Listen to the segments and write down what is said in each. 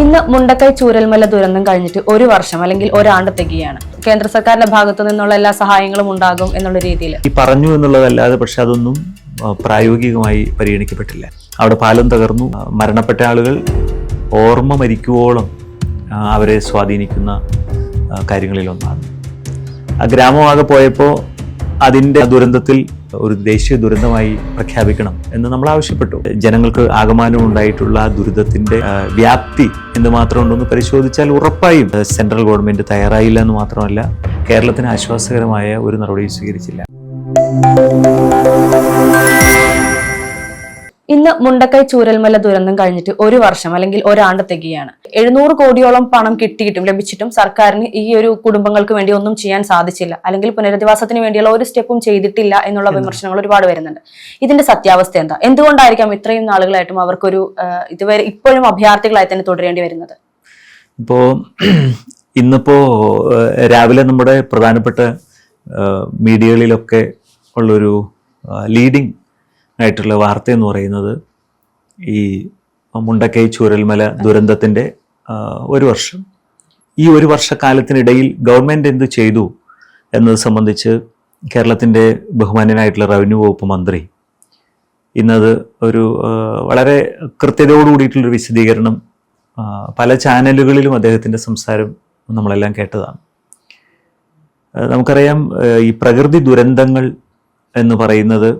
ഇന്ന് മുണ്ടക്കൈ ചൂരൽമല ദുരന്തം കഴിഞ്ഞിട്ട് ഒരു വർഷം അല്ലെങ്കിൽ ഒരാണ്ട് തികയാണ്. കേന്ദ്ര സർക്കാരിന്റെ ഭാഗത്തു നിന്നുള്ള എല്ലാ സഹായങ്ങളും ഉണ്ടാകും എന്നുള്ള രീതിയിൽ ഈ പറഞ്ഞു എന്നുള്ളതല്ലാതെ പക്ഷെ അതൊന്നും പ്രായോഗികമായി പരിഗണിക്കപ്പെട്ടില്ല. അവിടെ പാലം തകർന്നു. മരണപ്പെട്ട ആളുകൾ ഓർമ്മ മരിക്കുവോളം അവരെ സ്വാധീനിക്കുന്ന കാര്യങ്ങളിലൊന്നാണ്. ആ ഗ്രാമമാകെ പോയപ്പോൾ അതിൻ്റെ ദുരന്തത്തിൽ ഒരു ദേശീയ ദുരന്തമായി പ്രഖ്യാപിക്കണം എന്ന് നമ്മൾ ആവശ്യപ്പെട്ടു. ജനങ്ങൾക്ക് ആകമാനം ഉണ്ടായിട്ടുള്ള ആ ദുരിതത്തിന്റെ വ്യാപ്തി എന്തുമാത്രം ഉണ്ടെന്ന് പരിശോധിച്ചാൽ ഉറപ്പായും സെൻട്രൽ ഗവൺമെന്റ് തയ്യാറായില്ല എന്ന് മാത്രമല്ല, കേരളത്തിന് ആശ്വാസകരമായ ഒരു നടപടിയും സ്വീകരിച്ചില്ല. ഇന്ന് മുണ്ടക്കൈ ചൂരൽമല ദുരന്തം കഴിഞ്ഞിട്ട് ഒരു വർഷം അല്ലെങ്കിൽ ഒരാണ്ട് തികയാണ്. 700 കോടിയോളം പണം കിട്ടിയിട്ടും ലഭിച്ചിട്ടും സർക്കാരിന് ഈ ഒരു കുടുംബങ്ങൾക്ക് വേണ്ടി ഒന്നും ചെയ്യാൻ സാധിച്ചില്ല, അല്ലെങ്കിൽ പുനരധിവാസത്തിന് വേണ്ടിയുള്ള ഒരു സ്റ്റെപ്പും ചെയ്തിട്ടില്ല എന്നുള്ള വിമർശനങ്ങൾ ഒരുപാട് വരുന്നുണ്ട്. ഇതിന്റെ സത്യാവസ്ഥ എന്താ? എന്തുകൊണ്ടായിരിക്കാം ഇത്രയും നാളുകളായിട്ടും അവർക്കൊരു ഇതുവരെ ഇപ്പോഴും അഭയാർത്ഥികളായി തന്നെ തുടരേണ്ടി വരുന്നത്? ഇന്നിപ്പോ രാവിലെ നമ്മുടെ പ്രധാനപ്പെട്ട മീഡിയകളിലൊക്കെ ഉള്ളൊരു ലീഡിംഗ് ആയിട്ടുള്ള വാർത്ത എന്ന് പറയുന്നത് ഈ മുണ്ടക്കൈ ചൂരൽമല ദുരന്തത്തിൻ്റെ ഒരു വർഷം, ഈ ഒരു വർഷക്കാലത്തിനിടയിൽ ഗവൺമെൻറ് എന്ത് ചെയ്തു എന്നത് സംബന്ധിച്ച് കേരളത്തിൻ്റെ ബഹുമാന്യനായിട്ടുള്ള റവന്യൂ വകുപ്പ് മന്ത്രി ഇന്നത് ഒരു വളരെ കൃത്യതയോടുകൂടിയിട്ടുള്ളൊരു വിശദീകരണം പല ചാനലുകളിലും അദ്ദേഹത്തിൻ്റെ സംസാരം നമ്മളെല്ലാം കേട്ടതാണ്. നമുക്കറിയാം, ഈ പ്രകൃതി ദുരന്തങ്ങൾ എന്ന് പറയുന്നത്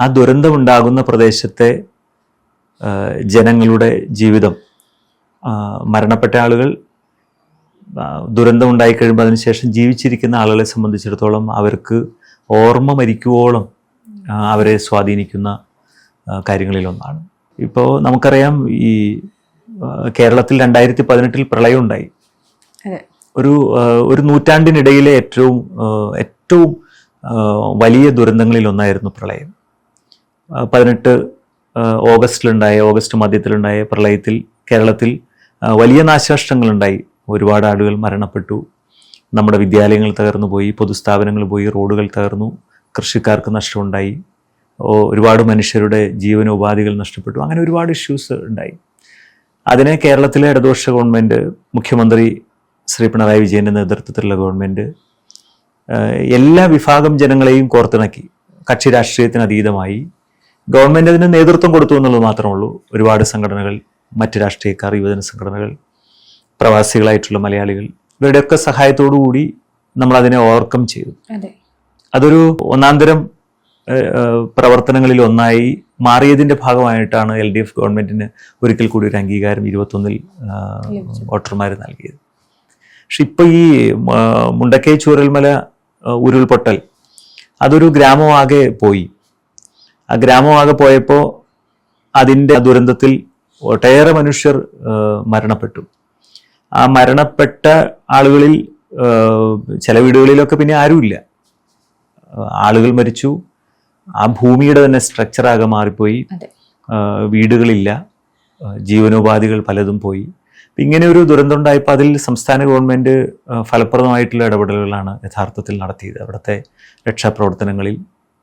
ആ ദുരന്തമുണ്ടാകുന്ന പ്രദേശത്തെ ജനങ്ങളുടെ ജീവിതം, മരണപ്പെട്ട ആളുകൾ, ദുരന്തം ഉണ്ടായിക്കഴിയുമ്പോൾ അതിനുശേഷം ജീവിച്ചിരിക്കുന്ന ആളുകളെ സംബന്ധിച്ചിടത്തോളം അവർക്ക് ഓർമ്മ മരിക്കുവോളം അവരെ സ്വാധീനിക്കുന്ന കാര്യങ്ങളിലൊന്നാണ്. ഇപ്പോൾ നമുക്കറിയാം, ഈ കേരളത്തിൽ 2018 പ്രളയം ഉണ്ടായി. ഒരു നൂറ്റാണ്ടിനിടയിലെ ഏറ്റവും വലിയ ദുരന്തങ്ങളിലൊന്നായിരുന്നു പ്രളയം. 18 ഓഗസ്റ്റ് മധ്യത്തിലുണ്ടായ പ്രളയത്തിൽ കേരളത്തിൽ വലിയ നാശനഷ്ടങ്ങളുണ്ടായി. ഒരുപാട് ആളുകൾ മരണപ്പെട്ടു. നമ്മുടെ വിദ്യാലയങ്ങൾ തകർന്നു പോയി, പൊതുസ്ഥാപനങ്ങൾ പോയി, റോഡുകൾ തകർന്നു, കൃഷിക്കാർക്ക് നഷ്ടമുണ്ടായി, ഒരുപാട് മനുഷ്യരുടെ ജീവനോപാധികൾ നഷ്ടപ്പെട്ടു. അങ്ങനെ ഒരുപാട് ഇഷ്യൂസ് ഉണ്ടായി. അതിനെ കേരളത്തിലെ ഇടതുപക്ഷ ഗവൺമെൻറ്, മുഖ്യമന്ത്രി ശ്രീ പിണറായി വിജയൻ്റെ നേതൃത്വത്തിലുള്ള ഗവൺമെൻറ് എല്ലാ വിഭാഗം ജനങ്ങളെയും കോർത്തിണക്കി, കക്ഷി രാഷ്ട്രീയത്തിന് അതീതമായി ഗവൺമെൻറ് അതിന് നേതൃത്വം കൊടുത്തു എന്നുള്ളത് മാത്രമേ ഉള്ളൂ. ഒരുപാട് സംഘടനകൾ, മറ്റ് രാഷ്ട്രീയക്കാർ, യുവജന സംഘടനകൾ, പ്രവാസികളായിട്ടുള്ള മലയാളികൾ, ഇവരുടെയൊക്കെ സഹായത്തോടു കൂടി നമ്മളതിനെ ഓവർകം ചെയ്തു. അതൊരു ഒന്നാന്തരം പ്രവർത്തനങ്ങളിൽ ഒന്നായി മാറിയതിൻ്റെ ഭാഗമായിട്ടാണ് LDF ഗവൺമെൻറ്റിന് ഒരിക്കൽ കൂടി ഒരു അംഗീകാരം 21 വോട്ടർമാർ നൽകിയത്. പക്ഷെ ഇപ്പോൾ ഈ മുണ്ടക്കൈ ചൂരൽമല ഉരുൾപൊട്ടൽ അതൊരു ഗ്രാമമാകെ പോയി. ആ ഗ്രാമമാകെ പോയപ്പോൾ അതിൻ്റെ ദുരന്തത്തിൽ ഒട്ടേറെ മനുഷ്യർ മരണപ്പെട്ടു. ആ മരണപ്പെട്ട ആളുകളിൽ ചില വീടുകളിലൊക്കെ പിന്നെ ആരുമില്ല, ആളുകൾ മരിച്ചു. ആ ഭൂമിയുടെ തന്നെ സ്ട്രക്ചറാകെ മാറിപ്പോയി. വീടുകളില്ല, ജീവനോപാധികൾ പലതും പോയി. ഇങ്ങനെ ഒരു ദുരന്തം ഉണ്ടായപ്പോൾ അതിൽ സംസ്ഥാന ഗവൺമെൻറ് ഫലപ്രദമായിട്ടുള്ള ഇടപെടലുകളാണ് യഥാർത്ഥത്തിൽ നടത്തിയത്. അവിടുത്തെ രക്ഷാപ്രവർത്തനങ്ങളിൽ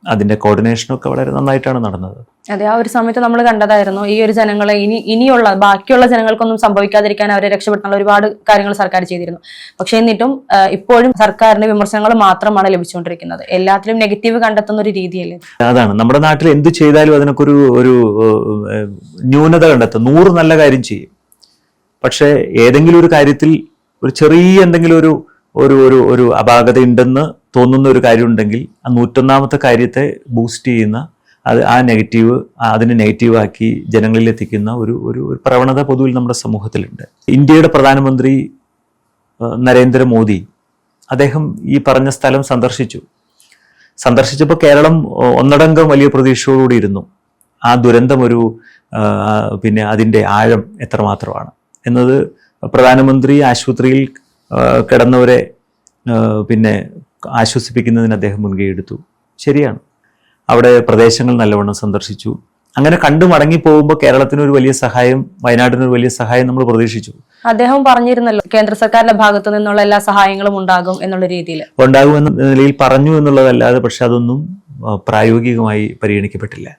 അതിൻ്റെ കോർഡിനേഷനൊക്കെ വളരെ നന്നായിട്ടാണ് നടന്നത്. അതെ, ആ ഒരു സമയത്ത് നമ്മൾ കണ്ടതായിരുന്നു, ഈ ഒരു ജനങ്ങളെ ഇനിയുള്ള ബാക്കിയുള്ള ജനങ്ങൾക്കൊന്നും സംഭവിക്കാതിരിക്കാൻ അവരെ രക്ഷപ്പെടുത്താനുള്ള ഒരുപാട് കാര്യങ്ങൾ സർക്കാർ ചെയ്തിരുന്നു. പക്ഷെ എന്നിട്ടും ഇപ്പോഴും സർക്കാരിന്റെ വിമർശനങ്ങൾ മാത്രമാണ് ലഭിച്ചുകൊണ്ടിരിക്കുന്നത്. എല്ലാത്തിലും നെഗറ്റീവ് കണ്ടെത്തുന്ന ഒരു രീതിയല്ലേ? അതാണ് നമ്മുടെ നാട്ടിൽ എന്ത് ചെയ്താലും അതിനൊക്കെ ഒരു ന്യൂനത കണ്ടെത്തും. 100 നല്ല കാര്യം ചെയ്യും, പക്ഷെ ഏതെങ്കിലും ഒരു കാര്യത്തിൽ ഒരു ചെറിയ എന്തെങ്കിലും ഒരു അപാകത ഉണ്ടെന്ന് തോന്നുന്ന ഒരു കാര്യം ഉണ്ടെങ്കിൽ ആ 101ാമത്തെ കാര്യത്തെ ബൂസ്റ്റ് ചെയ്യുന്ന, അതിനെ നെഗറ്റീവാക്കി ജനങ്ങളിൽ എത്തിക്കുന്ന ഒരു പ്രവണത പൊതുവിൽ നമ്മുടെ സമൂഹത്തിലുണ്ട്. ഇന്ത്യയുടെ പ്രധാനമന്ത്രി നരേന്ദ്രമോദി അദ്ദേഹം ഈ പറഞ്ഞ സ്ഥലം സന്ദർശിച്ചപ്പോൾ കേരളം ഒന്നടങ്കം വലിയ പ്രതീക്ഷയോടുകൂടി ഇരുന്നു. ആ ദുരന്തം പിന്നെ അതിൻ്റെ ആഴം എത്രമാത്രമാണ് എന്നത് പ്രധാനമന്ത്രി ആശുപത്രിയിൽ കിടന്നവരെ പിന്നെ ആശ്വസിപ്പിക്കുന്നതിന് അദ്ദേഹം മുൻകൈ എടുത്തു. ശരിയാണ്, അവിടെ പ്രദേശങ്ങൾ നല്ലവണ്ണം സന്ദർശിച്ചു. അങ്ങനെ കണ്ടു മടങ്ങി പോകുമ്പോൾ കേരളത്തിനൊരു വലിയ സഹായം, വയനാടിനൊരു വലിയ സഹായം നമ്മൾ പ്രതീക്ഷിച്ചു. അദ്ദേഹം പറഞ്ഞിരുന്നല്ലോ, കേന്ദ്ര സർക്കാരിന്റെ ഭാഗത്തു നിന്നുള്ള എല്ലാ സഹായങ്ങളും ഉണ്ടാകും എന്നുള്ള രീതിയിൽ. ഉണ്ടാകുമെന്ന നിലയിൽ പറഞ്ഞു എന്നുള്ളതല്ലാതെ പക്ഷെ അതൊന്നും പ്രായോഗികമായി പരിഗണിക്കപ്പെട്ടില്ല.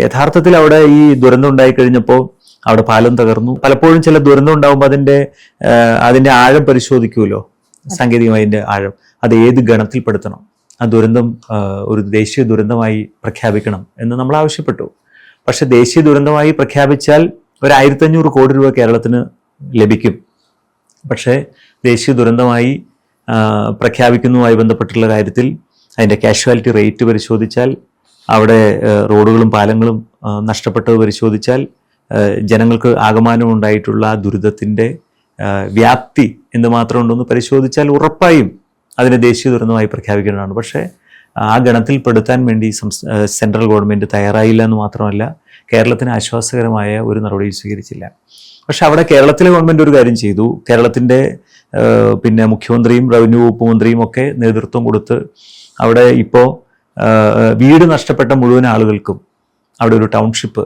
യഥാർത്ഥത്തിൽ അവിടെ ഈ ദുരന്തം ഉണ്ടായിക്കഴിഞ്ഞപ്പോൾ അവിടെ പാലം തകർന്നു. പലപ്പോഴും ചില ദുരന്തം ഉണ്ടാകുമ്പോൾ അതിന്റെ ആഴം പരിശോധിക്കുമല്ലോ, സാങ്കേതികമായി അതിന്റെ ആഴം, അത് ഏത് ഗണത്തിൽപ്പെടുത്തണം, ആ ദുരന്തം ഒരു ദേശീയ ദുരന്തമായി പ്രഖ്യാപിക്കണം എന്ന് നമ്മൾ ആവശ്യപ്പെട്ടു. പക്ഷെ ദേശീയ ദുരന്തമായി പ്രഖ്യാപിച്ചാൽ 1,500 കോടി രൂപ കേരളത്തിന് ലഭിക്കും. പക്ഷേ ദേശീയ ദുരന്തമായി പ്രഖ്യാപിക്കുന്നതുമായി ബന്ധപ്പെട്ടുള്ള കാര്യത്തിൽ അതിൻ്റെ കാഷ്വാലിറ്റി റേറ്റ് പരിശോധിച്ചാൽ, അവിടെ റോഡുകളും പാലങ്ങളും നഷ്ടപ്പെട്ടത് പരിശോധിച്ചാൽ, ജനങ്ങൾക്ക് ആകമാനം ഉണ്ടായിട്ടുള്ള ആ ദുരിതത്തിൻ്റെ വ്യാപ്തി എന്തുമാത്രം ഉണ്ടെന്ന് പരിശോധിച്ചാൽ ഉറപ്പായും അതിനെ ദേശീയ ദുരന്തമായി പ്രഖ്യാപിക്കേണ്ടതാണ്. പക്ഷേ ആ ഗണത്തിൽപ്പെടുത്താൻ വേണ്ടി സെൻട്രൽ ഗവൺമെൻറ് തയ്യാറായില്ല എന്ന് മാത്രമല്ല, കേരളത്തിന് ആശ്വാസകരമായ ഒരു നടപടി സ്വീകരിച്ചില്ല. പക്ഷെ അവിടെ കേരളത്തിലെ ഗവൺമെൻറ് ഒരു കാര്യം ചെയ്തു. കേരളത്തിൻ്റെ പിന്നെ മുഖ്യമന്ത്രിയും റവന്യൂ വകുപ്പ് മന്ത്രിയും ഒക്കെ നേതൃത്വം കൊടുത്ത് അവിടെ ഇപ്പോൾ വീട് നഷ്ടപ്പെട്ട മുഴുവൻ ആളുകൾക്കും അവിടെ ഒരു ടൗൺഷിപ്പ്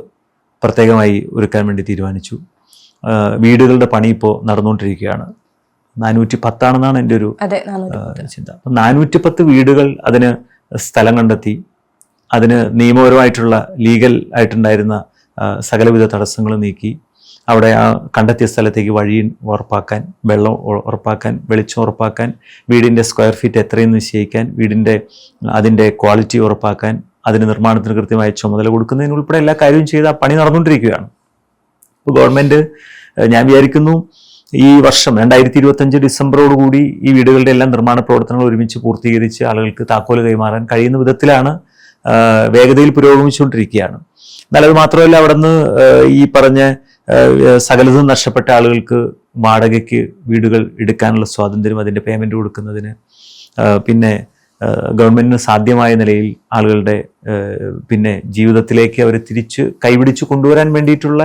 പ്രത്യേകമായി ഒരുക്കാൻ വേണ്ടി തീരുമാനിച്ചു. വീടുകളുടെ പണി ഇപ്പോൾ നടന്നുകൊണ്ടിരിക്കുകയാണ്. 410 എൻ്റെ ഒരു ചിന്ത. 410 വീടുകൾ അതിന് സ്ഥലം കണ്ടെത്തി, അതിന് നിയമപരമായിട്ടുള്ള ലീഗൽ ആയിട്ടുണ്ടായിരുന്ന സകലവിധ തടസ്സങ്ങൾ നീക്കി, അവിടെ ആ കണ്ടെത്തിയ സ്ഥലത്തേക്ക് വഴി ഉറപ്പാക്കാൻ, വെള്ളം ഉറപ്പാക്കാൻ, വെളിച്ചം ഉറപ്പാക്കാൻ, വീടിൻ്റെ സ്ക്വയർ ഫീറ്റ് എത്രയെന്ന് നിശ്ചയിക്കാൻ, അതിൻ്റെ ക്വാളിറ്റി ഉറപ്പാക്കാൻ, അതിന് നിർമ്മാണത്തിന് കൃത്യമായ ചുമതല കൊടുക്കുന്നതിനുൾപ്പെടെ എല്ലാ കാര്യവും ചെയ്ത് ആ പണി നടന്നുകൊണ്ടിരിക്കുകയാണ്. ഇപ്പോൾ ഗവൺമെൻറ്, ഞാൻ വിചാരിക്കുന്നു, ഈ വർഷം 2025 ഡിസംബറോടുകൂടി ഈ വീടുകളുടെ എല്ലാം നിർമ്മാണ പ്രവർത്തനങ്ങൾ ഒരുമിച്ച് പൂർത്തീകരിച്ച് ആളുകൾക്ക് താക്കോല് കൈമാറാൻ കഴിയുന്ന വിധത്തിലാണ് വേഗതയിൽ പുരോഗമിച്ചുകൊണ്ടിരിക്കുകയാണ്. എന്നാൽ അത് മാത്രമല്ല, അവിടെ നിന്ന് ഈ പറഞ്ഞ സകലതും നഷ്ടപ്പെട്ട ആളുകൾക്ക് വാടകയ്ക്ക് വീടുകൾ എടുക്കാനുള്ള സ്വാതന്ത്ര്യം, അതിൻ്റെ പേയ്മെൻറ്റ് കൊടുക്കുന്നതിന്, പിന്നെ ഗവൺമെൻറ്റിന് സാധ്യമായ നിലയിൽ ആളുകളുടെ പിന്നെ ജീവിതത്തിലേക്ക് അവരെ തിരിച്ച് കൈപിടിച്ച് കൊണ്ടുവരാൻ വേണ്ടിയിട്ടുള്ള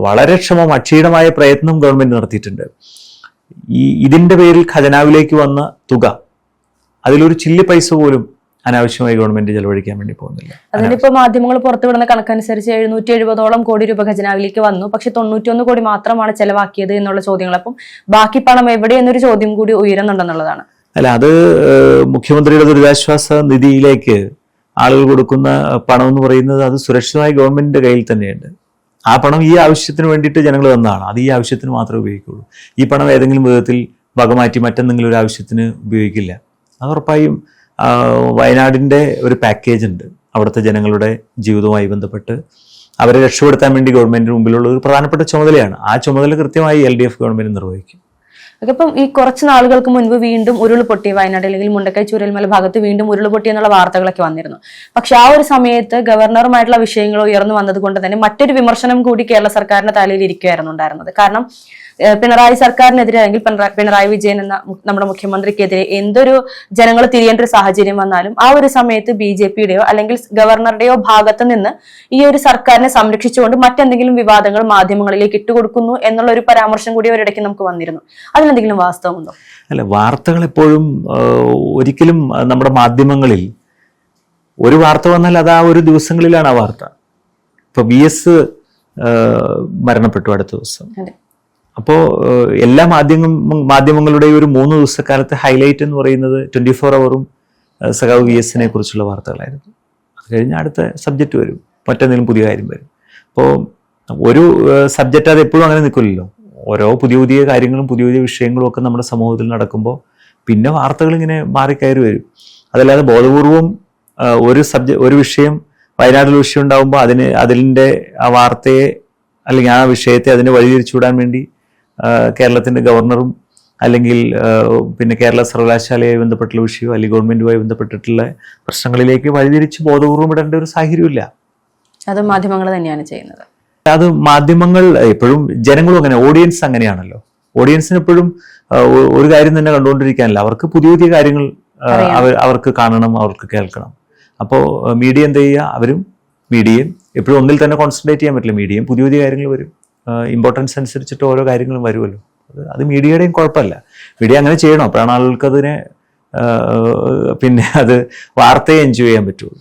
വളരെ അക്ഷീണമായ പ്രയത്നം ഗവൺമെൻറ് നടത്തിയിട്ടുണ്ട്. ഇതിൻ്റെ പേരിൽ ഖജനാവിലേക്ക് വന്ന തുക, അതിലൊരു ചില്ലി പൈസ പോലും അനാവശ്യമായി ഗവൺമെന്റ് ചെലവഴിക്കാൻ വേണ്ടി പോകുന്നില്ല. അതിനിപ്പോ മാധ്യമങ്ങൾ പുറത്തുവിടുന്ന കണക്കനുസരിച്ച് 770 കോടി രൂപ ഖജനാവിലേക്ക് വന്നു. പക്ഷെ 91 കോടി മാത്രമാണ് ചെലവാക്കിയത് എന്നുള്ള ചോദ്യങ്ങൾ. അപ്പം ബാക്കി പണം എവിടെ എന്നൊരു ചോദ്യം കൂടി ഉയരുന്നുണ്ടെന്നുള്ളതാണ്. അല്ല, അത് മുഖ്യമന്ത്രിയുടെ ദുരിതാശ്വാസ നിധിയിലേക്ക് ആളുകൾ കൊടുക്കുന്ന പണം എന്ന് പറയുന്നത് അത് സുരക്ഷിതമായി ഗവൺമെന്റിന്റെ കയ്യിൽ തന്നെയുണ്ട്. ആ പണം ഈ ആവശ്യത്തിന് വേണ്ടിയിട്ട് ജനങ്ങൾ തന്നതാണ്. അത് ഈ ആവശ്യത്തിന് മാത്രമേ ഉപയോഗിക്കുള്ളൂ. ഈ പണം ഏതെങ്കിലും വിധത്തിൽ വകമാറ്റി മറ്റെന്തെങ്കിലും ഒരു ആവശ്യത്തിന് ഉപയോഗിക്കില്ല. അത് ഉറപ്പായും വയനാടിൻ്റെ ഒരു പാക്കേജ് ഉണ്ട്. അവിടുത്തെ ജനങ്ങളുടെ ജീവിതവുമായി ബന്ധപ്പെട്ട് അവരെ രക്ഷപ്പെടുത്താൻ വേണ്ടി ഗവൺമെന്റിന് മുമ്പിലുള്ള ഒരു പ്രധാനപ്പെട്ട ചുമതലയാണ്. ആ ചുമതല കൃത്യമായി LDF ഗവൺമെന്റ് നിർവഹിക്കും. ഇപ്പം ഈ കുറച്ച് നാളുകൾക്ക് മുൻപ് വീണ്ടും ഉരുൾപൊട്ടി, വയനാട് അല്ലെങ്കിൽ മുണ്ടക്കൈ ചൂരൽമല ഭാഗത്ത് വീണ്ടും ഉരുൾപൊട്ടി എന്നുള്ള വാർത്തകളൊക്കെ വന്നിരുന്നു. പക്ഷെ ആ ഒരു സമയത്ത് ഗവർണറുമായിട്ടുള്ള വിഷയങ്ങൾ ഉയർന്നു വന്നത് കൊണ്ട് തന്നെ മറ്റൊരു വിമർശനം കൂടി കേരള സർക്കാരിന്റെ തലയിൽ ഇരിക്കുകയായിരുന്നു ഉണ്ടായിരുന്നത്. കാരണം പിണറായി സർക്കാരിനെതിരെ അല്ലെങ്കിൽ പിണറായി വിജയൻ എന്ന നമ്മുടെ മുഖ്യമന്ത്രിക്കെതിരെ എന്തൊരു ജനങ്ങൾ തിരിയേണ്ട ഒരു സാഹചര്യം വന്നാലും ആ ഒരു സമയത്ത് BJPയുടെയോ അല്ലെങ്കിൽ ഗവർണറുടെയോ ഭാഗത്ത് നിന്ന് ഈ ഒരു സർക്കാരിനെ സംരക്ഷിച്ചുകൊണ്ട് മറ്റെന്തെങ്കിലും വിവാദങ്ങൾ മാധ്യമങ്ങളിലേക്ക് ഇട്ടുകൊടുക്കുന്നു എന്നുള്ള ഒരു പരാമർശം കൂടി ഒരിടയ്ക്ക് നമുക്ക് വന്നിരുന്നു. അതിലെന്തെങ്കിലും വാസ്തവമുണ്ടോ? അല്ല, വാർത്തകൾ എപ്പോഴും ഒരിക്കലും നമ്മുടെ മാധ്യമങ്ങളിൽ ഒരു വാർത്ത വന്നാൽ അത് ആ ഒരു ദിവസങ്ങളിലാണ് ആ വാർത്ത. ഇപ്പൊ VS മരണപ്പെട്ടു അടുത്ത ദിവസം. അപ്പോൾ എല്ലാ മാധ്യമങ്ങളുടെയും ഒരു 3 ദിവസക്കാലത്തെ ഹൈലൈറ്റ് എന്ന് പറയുന്നത് 24 ഹവറും സഖാവ് VSനെ കുറിച്ചുള്ള വാർത്തകളായിരുന്നു. അത് കഴിഞ്ഞ് അടുത്ത സബ്ജക്റ്റ് വരും, മറ്റെന്തെങ്കിലും പുതിയ കാര്യം വരും. അപ്പോൾ ഒരു സബ്ജക്റ്റ് അത് എപ്പോഴും അങ്ങനെ നിൽക്കില്ലല്ലോ. ഓരോ പുതിയ പുതിയ കാര്യങ്ങളും പുതിയ പുതിയ വിഷയങ്ങളും ഒക്കെ നമ്മുടെ സമൂഹത്തിൽ നടക്കുമ്പോൾ പിന്നെ വാർത്തകൾ ഇങ്ങനെ മാറിക്കയറി വരും. അതല്ലാതെ ബോധപൂർവം ഒരു വിഷയം, വയനാട്ടിൽ വിഷയം ഉണ്ടാകുമ്പോൾ അതിൻ്റെ ആ വാർത്തയെ അല്ലെങ്കിൽ ആ വിഷയത്തെ അതിനെ വഴിതിരിച്ചുവിടാൻ വേണ്ടി കേരളത്തിൻ്റെ ഗവർണറും അല്ലെങ്കിൽ പിന്നെ കേരള സർവകലാശാലയുമായി ബന്ധപ്പെട്ടുള്ള വിഷയമോ അല്ലെങ്കിൽ ഗവൺമെന്റുമായി ബന്ധപ്പെട്ടിട്ടുള്ള പ്രശ്നങ്ങളിലേക്ക് വഴിതിരിച്ച് ബോധപൂർവം ഇടേണ്ട ഒരു സാഹചര്യമില്ല. അത് മാധ്യമങ്ങൾ തന്നെയാണ് ചെയ്യുന്നത്. അത് മാധ്യമങ്ങൾ എപ്പോഴും, ജനങ്ങളും അങ്ങനെ, ഓഡിയൻസ് അങ്ങനെയാണല്ലോ. ഓഡിയൻസിന് എപ്പോഴും ഒരു കാര്യം തന്നെ കണ്ടുകൊണ്ടിരിക്കാനല്ല, അവർക്ക് പുതിയ പുതിയ കാര്യങ്ങൾ അവർക്ക് കാണണം, അവർക്ക് കേൾക്കണം. അപ്പോൾ മീഡിയ എന്ത് ചെയ്യുക, അവരും മീഡിയയും എപ്പോഴും ഒന്നിൽ തന്നെ കോൺസെൻട്രേറ്റ് ചെയ്യാൻ പറ്റില്ല. മീഡിയയും പുതിയ പുതിയ കാര്യങ്ങൾ വരും, ഇമ്പോർട്ടൻസ് അനുസരിച്ചിട്ട് ഓരോ കാര്യങ്ങളും വരുമല്ലോ. അത് മീഡിയയുടെയും കുഴപ്പമില്ല. മീഡിയ അങ്ങനെ ചെയ്യണം, അപ്പോഴാണ് ആളുകൾക്ക് അതിനെ പിന്നെ അത് വാർത്തയെ എൻജോയ് ചെയ്യാൻ പറ്റുള്ളൂ.